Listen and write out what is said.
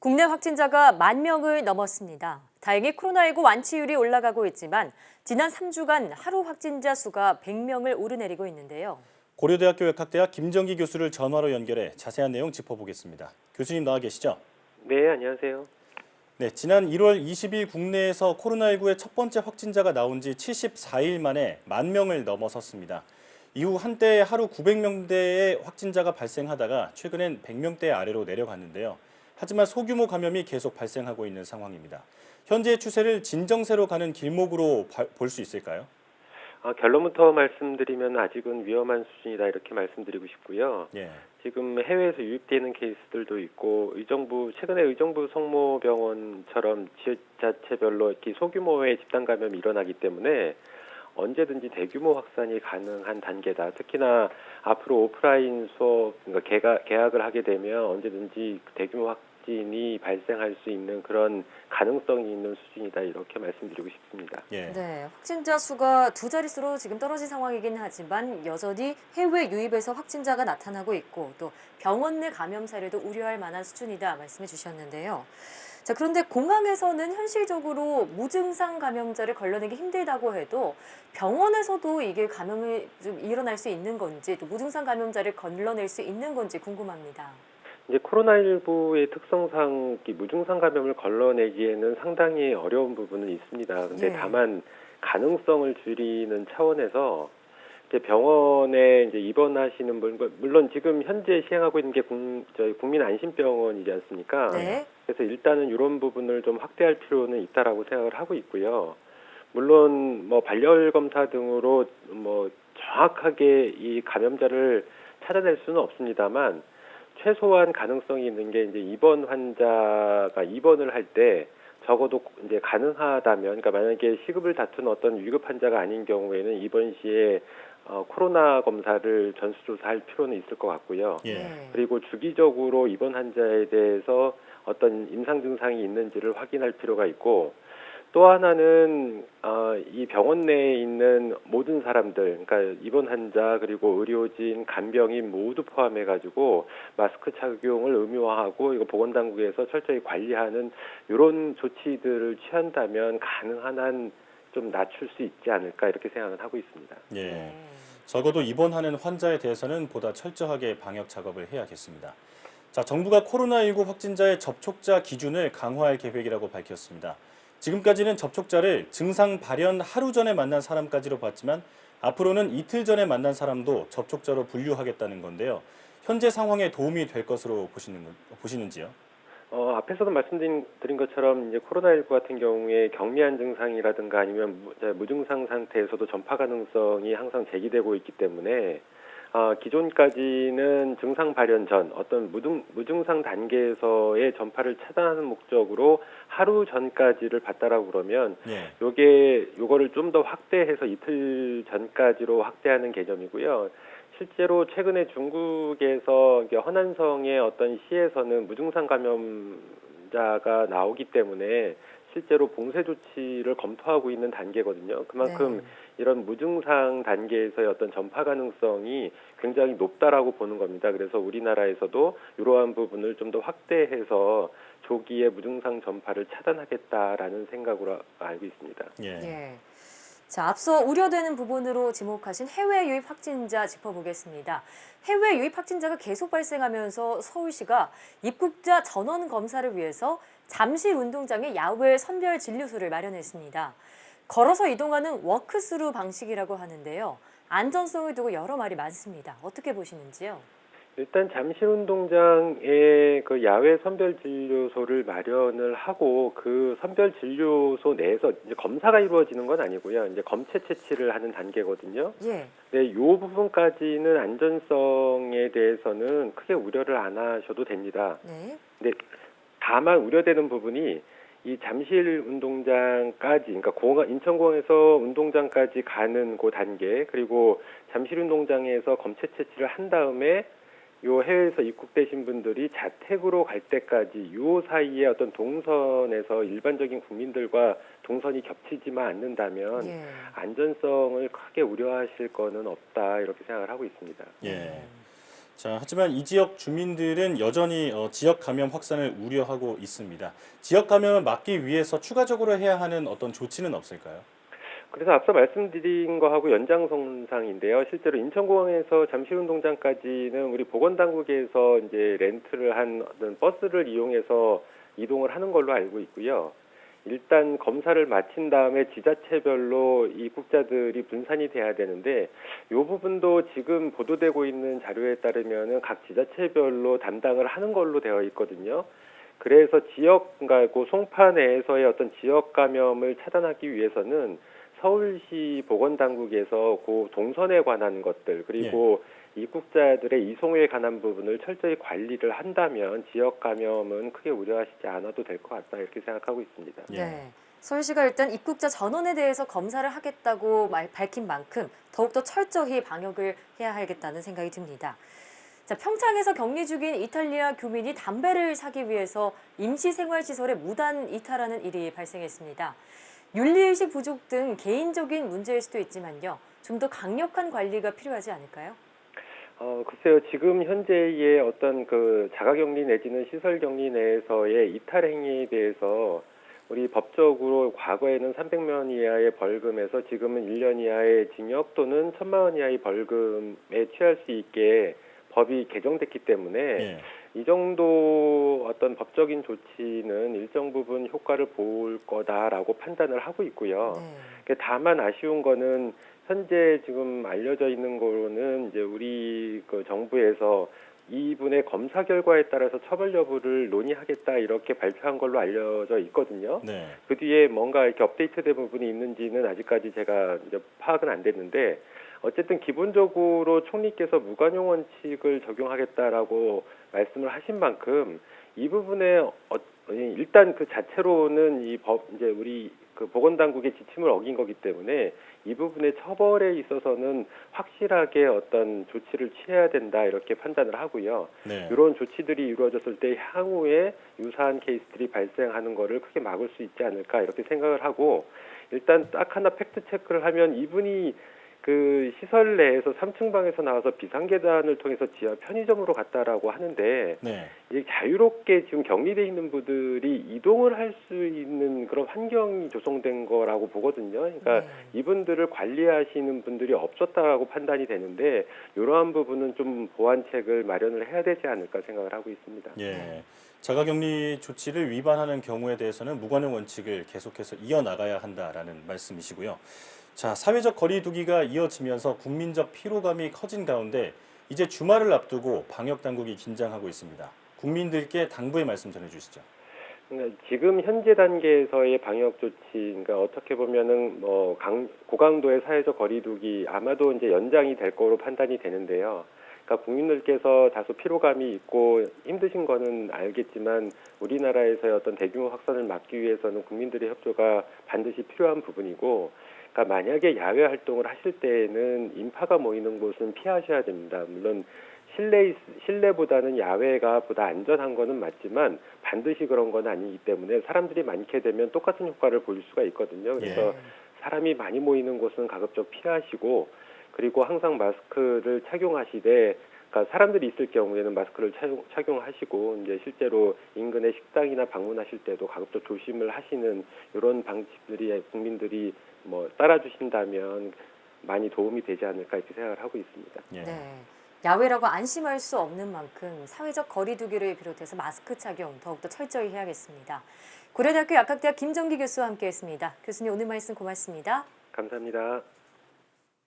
국내 확진자가 10,000명을 넘었습니다. 다행히 코로나19 완치율이 올라가고 있지만 지난 3주간 하루 확진자 수가 100명을 오르내리고 있는데요. 고려대학교 역학대학 김정기 교수를 전화로 연결해 자세한 내용 짚어보겠습니다. 교수님 나와 계시죠? 네, 안녕하세요. 네, 지난 1월 20일 국내에서 코로나19의 첫 번째 확진자가 나온 지 74일 만에 10,000명을 넘어섰습니다. 이후 한때 하루 900명대의 확진자가 발생하다가 최근엔 100명대 아래로 내려갔는데요. 하지만 소규모 감염이 계속 발생하고 있는 상황입니다. 현재의 추세를 진정세로 가는 길목으로 볼 수 있을까요? 결론부터 말씀드리면 아직은 위험한 수준이다 이렇게 말씀드리고 싶고요. 예. 지금 해외에서 유입되는 케이스들도 있고 최근에 의정부 성모병원처럼 지자체별로 이렇게 소규모의 집단 감염이 일어나기 때문에 언제든지 대규모 확산이 가능한 단계다. 특히나 앞으로 오프라인 수업, 그러니까 개학을 하게 되면 언제든지 대규모 확진이 발생할 수 있는 그런 가능성이 있는 수준이다. 이렇게 말씀드리고 싶습니다. 예. 네, 확진자 수가 두 자릿수로 지금 떨어진 상황이긴 하지만 여전히 해외 유입에서 확진자가 나타나고 있고 또 병원 내 감염 사례도 우려할 만한 수준이다 말씀해 주셨는데요. 자, 그런데 공항에서는 현실적으로 무증상 감염자를 걸러내기 힘들다고 해도 병원에서도 이게 감염이 좀 일어날 수 있는 건지 또 무증상 감염자를 걸러낼 수 있는 건지 궁금합니다. 이제 코로나19의 특성상 이 무증상 감염을 걸러내기에는 상당히 어려운 부분은 있습니다. 근데 네. 다만 가능성을 줄이는 차원에서 이제 병원에 이제 입원하시는 분, 물론 지금 현재 시행하고 있는 게 저희 국민안심병원이지 않습니까? 네. 그래서 일단은 이런 부분을 좀 확대할 필요는 있다라고 생각을 하고 있고요. 물론 뭐 발열 검사 등으로 뭐 정확하게 이 감염자를 찾아낼 수는 없습니다만 최소한 가능성이 있는 게 이제 입원 환자가 입원을 할 때 적어도 이제 가능하다면, 그러니까 만약에 시급을 다투는 어떤 위급 환자가 아닌 경우에는 입원 시에 코로나 검사를 전수조사할 필요는 있을 것 같고요. 예. 네. 그리고 주기적으로 입원 환자에 대해서 어떤 임상 증상이 있는지를 확인할 필요가 있고, 또 하나는 이 병원 내에 있는 모든 사람들, 그러니까 입원 환자 그리고 의료진, 간병인 모두 포함해가지고 마스크 착용을 의무화하고 이거 보건당국에서 철저히 관리하는 이런 조치들을 취한다면 가능한 한 좀 낮출 수 있지 않을까 이렇게 생각을 하고 있습니다. 예. 네. 적어도 입원하는 환자에 대해서는 보다 철저하게 방역 작업을 해야겠습니다. 자, 정부가 코로나19 확진자의 접촉자 기준을 강화할 계획이라고 밝혔습니다. 지금까지는 접촉자를 증상 발현 하루 전에 만난 사람까지로 봤지만 앞으로는 이틀 전에 만난 사람도 접촉자로 분류하겠다는 건데요. 현재 상황에 도움이 될 것으로 보시는지요? 앞에서도 말씀드린 것처럼 이제 코로나19 같은 경우에 경미한 증상이라든가 아니면 무증상 상태에서도 전파 가능성이 항상 제기되고 있기 때문에 기존까지는 증상 발현 전 어떤 무증상 단계에서의 전파를 차단하는 목적으로 하루 전까지를 봤다라고 그러면 예. 요거를 좀 더 확대해서 이틀 전까지로 확대하는 개념이고요. 실제로 최근에 중국에서 허난성의 어떤 시에서는 무증상 감염자가 나오기 때문에 실제로 봉쇄 조치를 검토하고 있는 단계거든요. 그만큼 네. 이런 무증상 단계에서의 어떤 전파 가능성이 굉장히 높다라고 보는 겁니다. 그래서 우리나라에서도 이러한 부분을 좀 더 확대해서 조기에 무증상 전파를 차단하겠다라는 생각으로 알고 있습니다. 예. 예. 자, 앞서 우려되는 부분으로 지목하신 해외 유입 확진자 짚어보겠습니다. 해외 유입 확진자가 계속 발생하면서 서울시가 입국자 전원 검사를 위해서 잠실 운동장에 야외 선별 진료소를 마련했습니다. 걸어서 이동하는 워크스루 방식이라고 하는데요. 안전성을 두고 여러 말이 많습니다. 어떻게 보시는지요? 일단 잠실운동장에 그 야외 선별진료소를 마련을 하고 그 선별진료소 내에서 이제 검사가 이루어지는 건 아니고요. 이제 검체 채취를 하는 단계거든요. 예. 네, 이 부분까지는 안전성에 대해서는 크게 우려를 안 하셔도 됩니다. 네. 근데 다만 우려되는 부분이 이 잠실운동장까지, 그러니까 인천공항에서 운동장까지 가는 그 단계, 그리고 잠실운동장에서 검체 채취를 한 다음에 요 해외에서 입국되신 분들이 자택으로 갈 때까지 요 사이에 어떤 동선에서 일반적인 국민들과 동선이 겹치지만 않는다면 예. 안전성을 크게 우려하실 거는 없다 이렇게 생각을 하고 있습니다. 예. 자, 하지만 이 지역 주민들은 여전히 지역 감염 확산을 우려하고 있습니다. 지역 감염을 막기 위해서 추가적으로 해야 하는 어떤 조치는 없을까요? 그래서 앞서 말씀드린 거하고 연장선상인데요. 실제로 인천공항에서 잠실운동장까지는 우리 보건당국에서 이제 렌트를 한 어떤 버스를 이용해서 이동을 하는 걸로 알고 있고요. 일단 검사를 마친 다음에 지자체별로 입국자들이 분산이 돼야 되는데 이 부분도 지금 보도되고 있는 자료에 따르면은 각 지자체별로 담당을 하는 걸로 되어 있거든요. 그래서 지역, 그러니까 그 송파 내에서의 어떤 지역 감염을 차단하기 위해서는 서울시 보건당국에서 그 동선에 관한 것들 그리고 입국자들의 이송에 관한 부분을 철저히 관리를 한다면 지역 감염은 크게 우려하시지 않아도 될 것 같다 이렇게 생각하고 있습니다. 예. 네. 서울시가 일단 입국자 전원에 대해서 검사를 하겠다고 밝힌 만큼 더욱더 철저히 방역을 해야 하겠다는 생각이 듭니다. 자, 평창에서 격리 중인 이탈리아 교민이 담배를 사기 위해서 임시생활시설에 무단 이탈하는 일이 발생했습니다. 윤리의식 부족 등 개인적인 문제일 수도 있지만요. 좀 더 강력한 관리가 필요하지 않을까요? 글쎄요. 지금 현재의 어떤 그 자가격리 내지는 시설격리 내에서의 이탈 행위에 대해서 우리 법적으로 과거에는 300만 원 이하의 벌금에서 지금은 1년 이하의 징역 또는 1,000만 원 이하의 벌금에 취할 수 있게 법이 개정됐기 때문에 예. 이 정도 어떤 법적인 조치는 일정 부분 효과를 볼 거다라고 판단을 하고 있고요. 네. 다만 아쉬운 거는 현재 지금 알려져 있는 거로는 이제 우리 그 정부에서 이분의 검사 결과에 따라서 처벌 여부를 논의하겠다 이렇게 발표한 걸로 알려져 있거든요. 네. 그 뒤에 뭔가 이렇게 업데이트된 부분이 있는지는 아직까지 제가 이제 파악은 안 됐는데 어쨌든 기본적으로 총리께서 무관용 원칙을 적용하겠다라고 말씀을 하신 만큼 이 부분에 일단 그 자체로는 이 법 이제 우리 그 보건당국의 지침을 어긴 거기 때문에 이 부분의 처벌에 있어서는 확실하게 어떤 조치를 취해야 된다 이렇게 판단을 하고요. 네. 이런 조치들이 이루어졌을 때 향후에 유사한 케이스들이 발생하는 거를 크게 막을 수 있지 않을까 이렇게 생각을 하고 일단 딱 하나 팩트 체크를 하면 이분이 그 시설 내에서 3층 방에서 나와서 비상계단을 통해서 지하 편의점으로 갔다라고 하는데 네. 이제 자유롭게 지금 격리돼 있는 분들이 이동을 할 수 있는 그런 환경이 조성된 거라고 보거든요. 그러니까 이분들을 관리하시는 분들이 없었다라고 판단이 되는데 이러한 부분은 좀 보완책을 마련을 해야 되지 않을까 생각을 하고 있습니다. 예. 자가격리 조치를 위반하는 경우에 대해서는 무관용 원칙을 계속해서 이어나가야 한다라는 말씀이시고요. 자, 사회적 거리 두기가 이어지면서 국민적 피로감이 커진 가운데 이제 주말을 앞두고 방역 당국이 긴장하고 있습니다. 국민들께 당부의 말씀 전해주시죠. 그러니까 지금 현재 단계에서의 방역 조치, 그러니까 어떻게 보면은 뭐 고강도의 사회적 거리두기 아마도 이제 연장이 될 거로 판단이 되는데요. 그러니까 국민들께서 다소 피로감이 있고 힘드신 거는 알겠지만 우리나라에서의 어떤 대규모 확산을 막기 위해서는 국민들의 협조가 반드시 필요한 부분이고. 그러니까 만약에 야외 활동을 하실 때에는 인파가 모이는 곳은 피하셔야 됩니다. 물론 실내보다는 야외가 보다 안전한 거는 맞지만 반드시 그런 건 아니기 때문에 사람들이 많게 되면 똑같은 효과를 보일 수가 있거든요. 그래서 사람이 많이 모이는 곳은 가급적 피하시고 그리고 항상 마스크를 착용하시되 그러니까 사람들이 있을 경우에는 마스크를 착용하시고 이제 실제로 인근의 식당이나 방문하실 때도 가급적 조심을 하시는 이런 방식들이 국민들이 뭐 따라주신다면 많이 도움이 되지 않을까 이렇게 생각을 하고 있습니다. 예. 네. 야외라고 안심할 수 없는 만큼 사회적 거리 두기를 비롯해서 마스크 착용 더욱더 철저히 해야겠습니다. 고려대학교 약학대학 김정기 교수와 함께했습니다. 교수님 오늘 말씀 고맙습니다. 감사합니다.